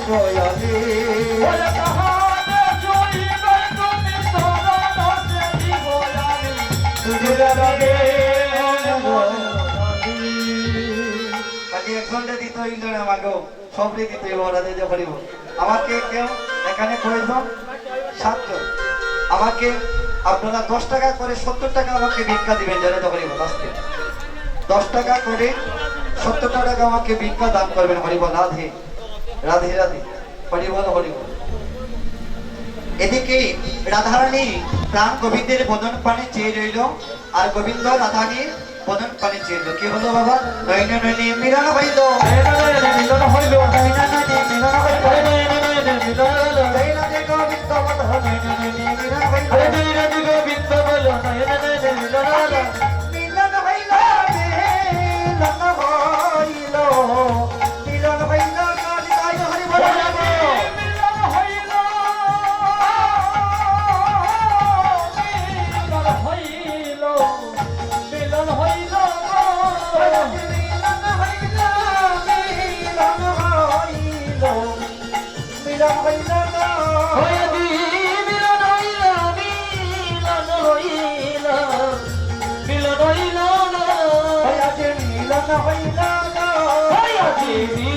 দয়ালে ওরে কাহারে জড়িবে তুমি চরণে দিব আমি দুজনে লাগে বাকি এক ঘন্টা দিতে হইল না আমাকেও সবরে দিতে হইব ওরা দিতে পারিব আমাকে কেউ এখানে প্রয়োজন 7 জন আমাকে আপনারা 10 টাকা করে 70 টাকা আমাকে ভিক্ষা দিবেন জানে তো পারিব আজকে 10 টাকা করে 70 টাকা আমাকে ভিক্ষা দান করবেন হরিব রাধে রাধে রাধে হরিব হরিব এদিকে রাধারানী প্রাণ গোবিন্দের বদন পানে চেয়ে রইল আর গোবিন্দ রাধারানীর বদন পানে চেয়ে রইল কি হলো বাবা নয়নে নয়নে মিলন হইল মিলন হইল নয়নে নয়নে মিলন হইল মিলন হইল জয় রাধে গোবিন্দ বল নয়নে নয়নে মিলন হইল হরে জয় রাধে গোবিন্দ বলো নয়নে নয়নে মিলন হইল মিলন হইল মিলন হইল মিলন হইল কালিদায় হরি বল মিলন হইল মিলন হইল মিলন হইল হয়দি মিলন হইল মিলন হইল মিলন হইল হয়দি